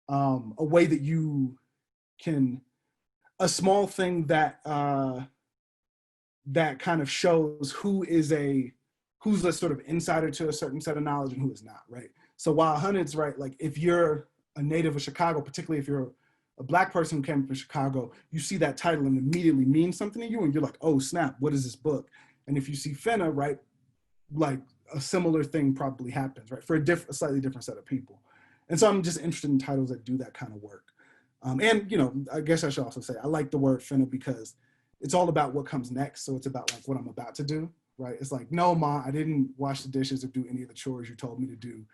a way that you can, a small thing that that kind of shows who's a sort of insider to a certain set of knowledge and who is not, right? So while Hunnit's, right, like if you're a native of Chicago, particularly if you're a Black person who came from Chicago, you see that title and immediately means something to you, and you're like, oh snap, what is this book? And if you see Finna, right, like a similar thing probably happens, right, for a slightly different set of people. And so I'm just interested in titles that do that kind of work. And I guess I should also say I like the word Finna because it's all about what comes next. So it's about like what I'm about to do, right? It's like, no, Ma, I didn't wash the dishes or do any of the chores you told me to do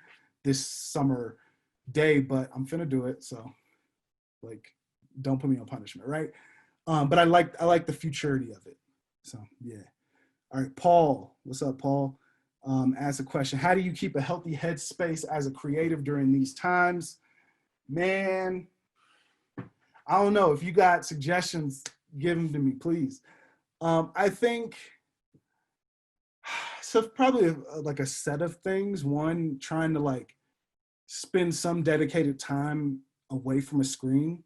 this summer day, but I'm finna do it. So like, don't put me on punishment, right? But I like the futurity of it. So yeah. All right, Paul, what's up, Paul? Ask a question. How do you keep a healthy headspace as a creative during these times? Man, I don't know. If you got suggestions, give them to me, please. I think, so probably like a set of things. One, trying to like spend some dedicated time away from a screen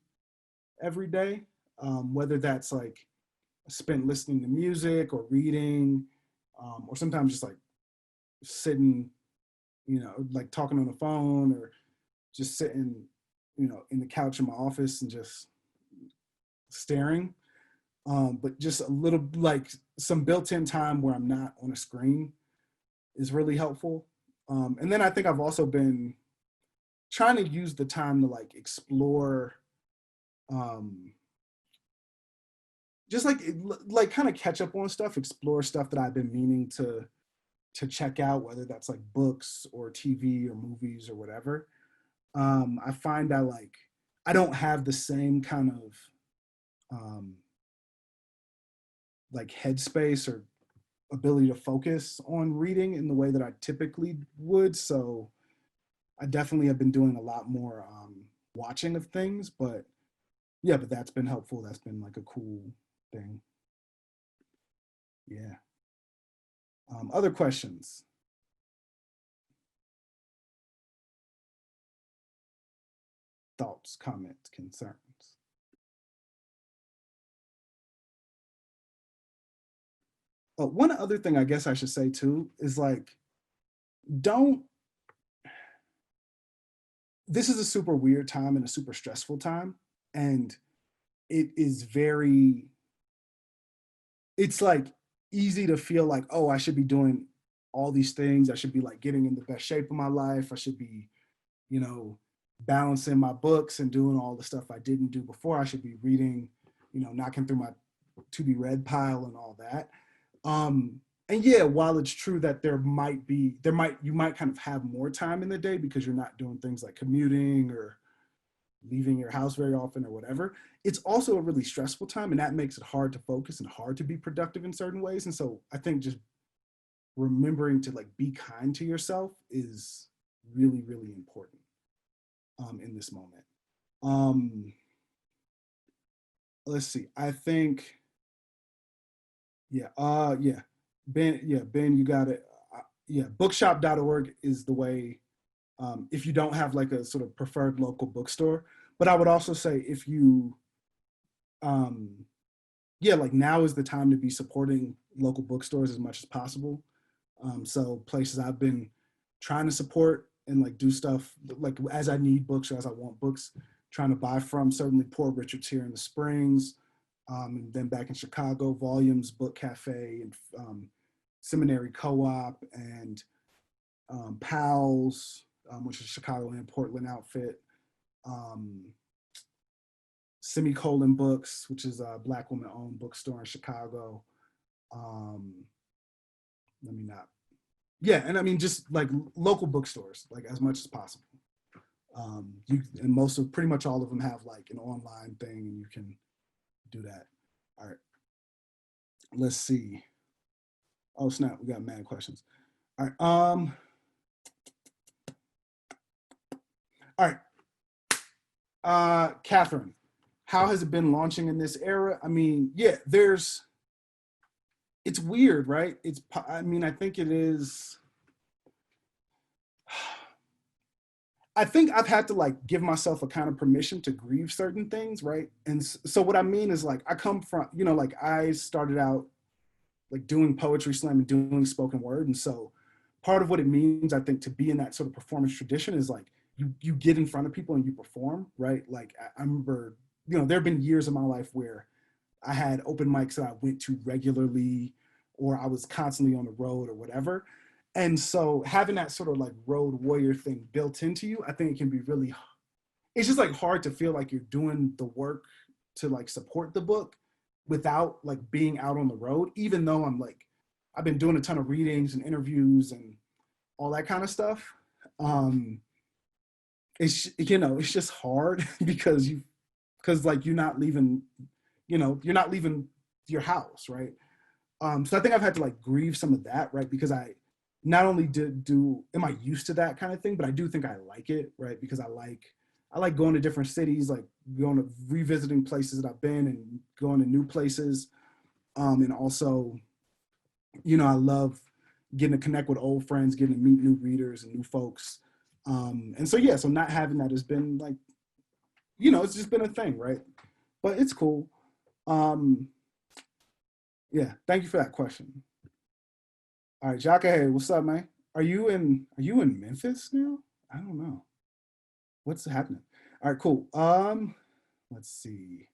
every day, whether that's like spent listening to music or reading, or sometimes just like sitting, like talking on the phone, or just sitting, in the couch in my office and just staring. But just a little, like some built-in time where I'm not on a screen is really helpful. And then I think I've also been trying to use the time to like explore, just like kind of catch up on stuff, explore stuff that I've been meaning to check out, whether that's like books or TV or movies or whatever. I find that like I don't have the same kind of like headspace or ability to focus on reading in the way that I typically would. So I definitely have been doing a lot more watching of things, but yeah, but that's been helpful. That's been like a cool thing. Yeah. Other questions? Thoughts, comments, concerns? One other thing I guess I should say too is like, this is a super weird time and a super stressful time. And it is it's like easy to feel like, oh, I should be doing all these things. I should be like getting in the best shape of my life. I should be, balancing my books and doing all the stuff I didn't do before. I should be reading, knocking through my to be read pile and all that. And yeah, while it's true that you might kind of have more time in the day because you're not doing things like commuting or leaving your house very often or whatever, it's also a really stressful time, and that makes it hard to focus and hard to be productive in certain ways. And so I think just remembering to like be kind to yourself is really, really important in this moment. Let's see. I think, Ben, you got it. Bookshop.org is the way, if you don't have like a sort of preferred local bookstore. But I would also say if you yeah, like now is the time to be supporting local bookstores as much as possible. So places I've been trying to support and like do stuff like as I need books or as I want books, trying to buy from, certainly Poor Richard's here in the Springs, and then back in Chicago, Volumes Book Cafe, and Seminary Co-op, and Pals, which is Chicago and Portland outfit. Semicolon Books, which is a Black woman-owned bookstore in Chicago. Let me not. Yeah, and I mean just like local bookstores, like as much as possible. And pretty much all of them have like an online thing, and you can do that. All right, let's see. Oh snap, we got mad questions. All right, all right. Catherine, how has it been launching in this era? I mean, yeah, it's weird, right? I mean, I think it is. I think I've had to like give myself a kind of permission to grieve certain things, right? And so what I mean is like, I come from, like I started out like doing poetry slam and doing spoken word. And so part of what it means, I think, to be in that sort of performance tradition is like, you get in front of people and you perform, right? Like I remember, there have been years of my life where I had open mics that I went to regularly, or I was constantly on the road or whatever. And so having that sort of like road warrior thing built into you, I think it can be really, it's just like hard to feel like you're doing the work to like support the book without like being out on the road, even though I've been doing a ton of readings and interviews and all that kind of stuff. It's just hard because like you're not leaving your house, right? So I think I've had to like grieve some of that, right? Because I not only am I used to that kind of thing, but I do think I like it, right? Because I like going to different cities, like going to revisiting places that I've been and going to new places. And also, I love getting to connect with old friends, getting to meet new readers and new folks. And so, yeah, so not having that has been like, it's just been a thing, right? But it's cool. Yeah, thank you for that question. All right, Jaka, hey, what's up, man? Are you in Memphis now? I don't know. What's happening? All right, cool. Let's see.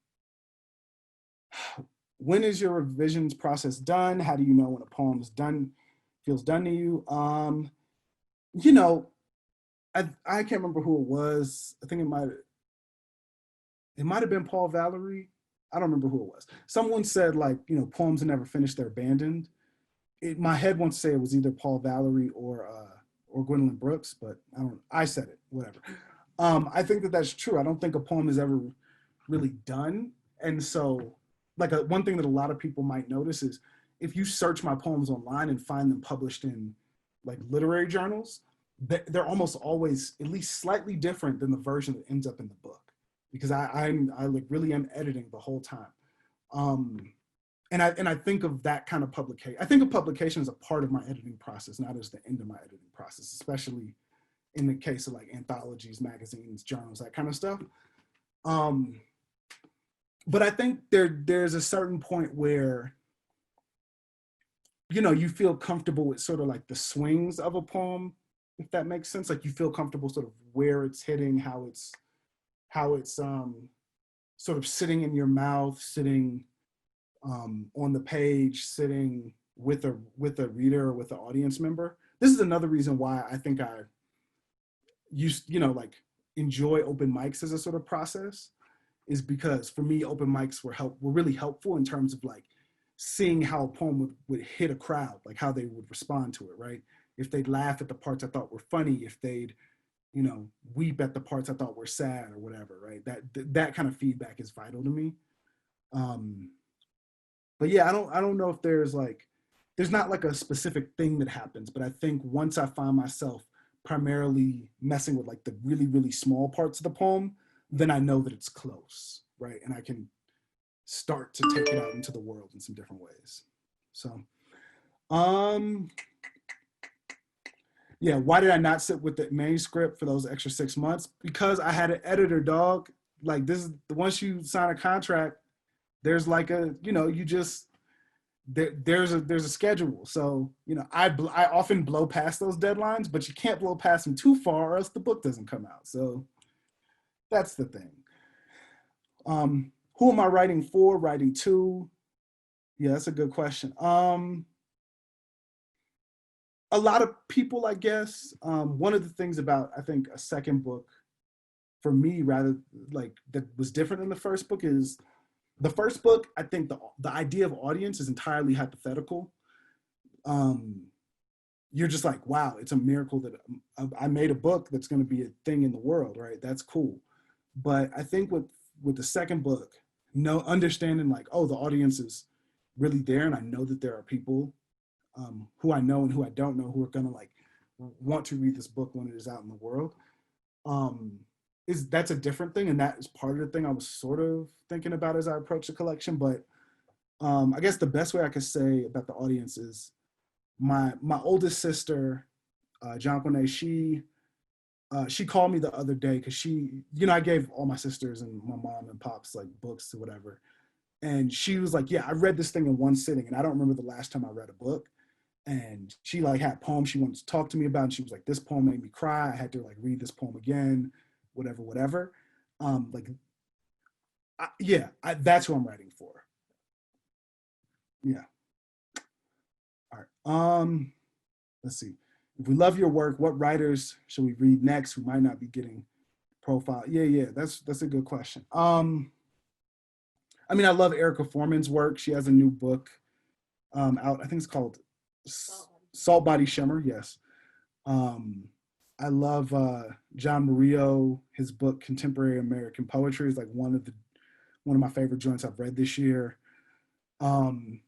When is your revisions process done? How do you know when a poem is done, feels done to you? I can't remember who it was. I think it might have been Paul Valery. I don't remember who it was. Someone said like, poems are never finished, they're abandoned. My head wants to say it was either Paul Valery or Gwendolyn Brooks, but I said it, whatever. I think that that's true. I don't think a poem is ever really done. And so like one thing that a lot of people might notice is if you search my poems online and find them published in like literary journals, they're almost always at least slightly different than the version that ends up in the book, because I like really am editing the whole time. And I think of that kind of publication. I think of publication as a part of my editing process, not as the end of my editing process, especially in the case of like anthologies, magazines, journals, that kind of stuff. But I think there's a certain point where, you feel comfortable with sort of like the swings of a poem, if that makes sense. Like you feel comfortable sort of where it's hitting, how it's sort of sitting in your mouth, sitting on the page, sitting with a reader or with an audience member. This is another reason why I think I like enjoy open mics as a sort of process, is because for me, open mics were really helpful in terms of like seeing how a poem would hit a crowd, like how they would respond to it, right? If they'd laugh at the parts I thought were funny, if they'd, weep at the parts I thought were sad or whatever, right? That kind of feedback is vital to me. But yeah, I don't know if there's not like a specific thing that happens, but I think once I find myself primarily messing with like the really, really small parts of the poem, then I know that it's close, right? And I can start to take it out into the world in some different ways. So, yeah, why did I not sit with the manuscript for those extra 6 months? Because I had an editor, dog. Like this is once you sign a contract, there's like a, you just, there's a schedule. So, I often blow past those deadlines, but you can't blow past them too far or else the book doesn't come out. So that's the thing. Who am I writing for, writing to? Yeah, that's a good question. A lot of people, I guess. One of the things about, I think, a second book for me, rather like that was different than the first book, is the first book, I think the idea of audience is entirely hypothetical. You're just like, wow, it's a miracle that I made a book that's going to be a thing in the world, right? That's cool. But I think with the second book, understanding like, oh, the audience is really there, and I know that there are people who I know and who I don't know who are gonna like want to read this book when it is out in the world. That's a different thing, and that is part of the thing I was sort of thinking about as I approach the collection. But I guess the best way I could say about the audience is my oldest sister, Jonquine, she called me the other day because I gave all my sisters and my mom and pops like books or whatever. And she was like, yeah, I read this thing in one sitting and I don't remember the last time I read a book. And she like had poems she wanted to talk to me about. And she was like, this poem made me cry. I had to like read this poem again, whatever. That's who I'm writing for. Yeah. All right. Let's see. If we love your work, what writers should we read next who might not be getting profile? Yeah. That's a good question. I mean, I love Erica Foreman's work. She has a new book out. I think it's called Salt Body Shimmer. Yes. I love John Murillo. His book Contemporary American Poetry is like one of my favorite joints I've read this year. Trying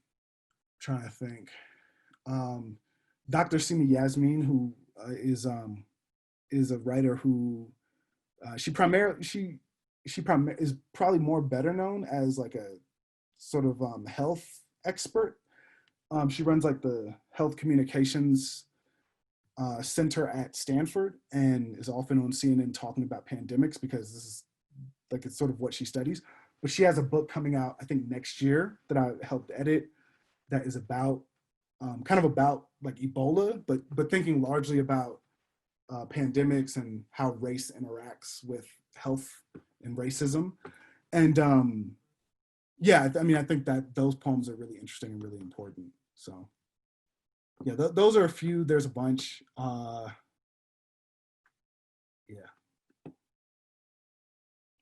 to think. Dr. Sima Yasmin, who is a writer who she is probably more better known as like a sort of health expert. She runs like the health communications center at Stanford and is often on CNN talking about pandemics because this is like, it's sort of what she studies. But she has a book coming out, I think next year, that I helped edit, that is about kind of about like Ebola, but thinking largely about pandemics and how race interacts with health and racism. And I think that those poems are really interesting and really important. So yeah, those are a few. There's a bunch. Yeah.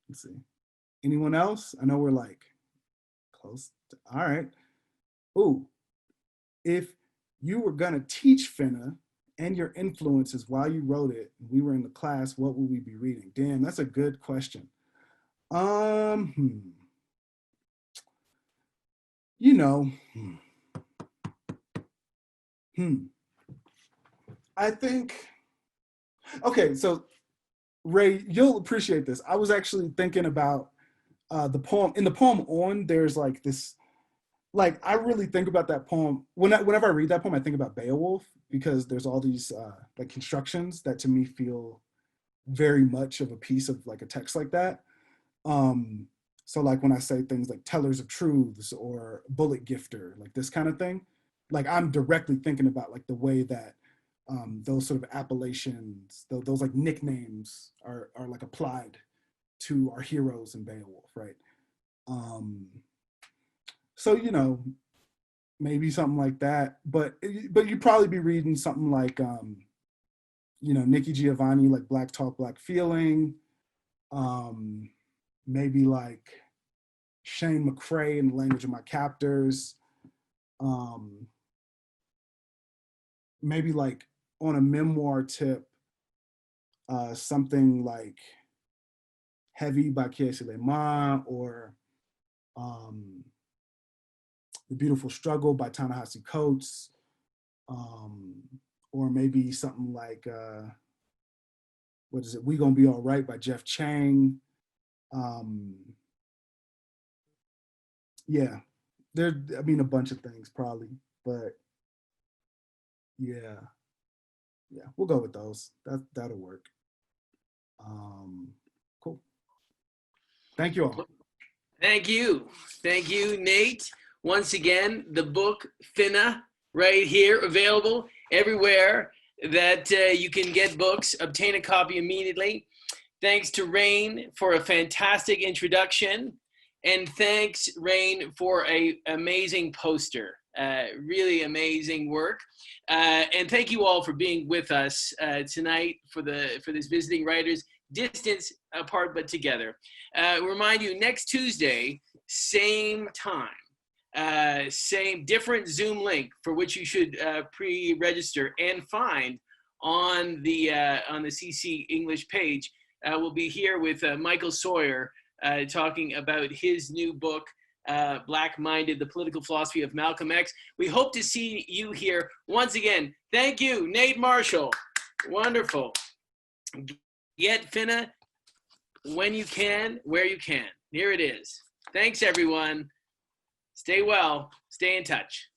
Let's see. Anyone else? I know we're like close. All right. Ooh, if you were gonna teach Finna and your influences while you wrote it, and we were in the class, what would we be reading? Damn, that's a good question. You know, I think, okay, so Ray, you'll appreciate this. I was actually thinking about the poem. In the poem On, there's like this, like, I really think about that poem. Whenever I read that poem, I think about Beowulf because there's all these like constructions that to me feel very much of a piece of like a text like that. So like when I say things like tellers of truths or bullet gifter, like this kind of thing, like I'm directly thinking about like the way that those sort of appellations, those like nicknames are like applied to our heroes in Beowulf, right? So maybe something like that, but you'd probably be reading something like Nikki Giovanni, like Black Talk, Black Feeling, maybe like Shane McCrae in The Language of My Captors, maybe like on a memoir tip, something like Heavy by Kiese Lema, or The Beautiful Struggle by Ta-Nehisi Coates, or maybe something like, what is it, We Gonna Be All Right by Jeff Chang. Yeah, a bunch of things probably, but yeah, we'll go with those. That'll work. Cool. Thank you all. Thank you. Thank you, Nate. Once again, the book Finna right here, available everywhere that you can get books. Obtain a copy immediately. Thanks to Rain for a fantastic introduction. And thanks, Rain, for an amazing poster. Really amazing work. And thank you all for being with us tonight for this Visiting Writers, distance apart but together. Remind you, next Tuesday, same time, same different Zoom link for which you should pre-register and find on the CC English page. We'll be here with Michael Sawyer talking about his new book, Black-Minded, The Political Philosophy of Malcolm X. We hope to see you here once again. Thank you, Nate Marshall. Wonderful. Get Finna when you can, where you can. Here it is. Thanks, everyone. Stay well. Stay in touch.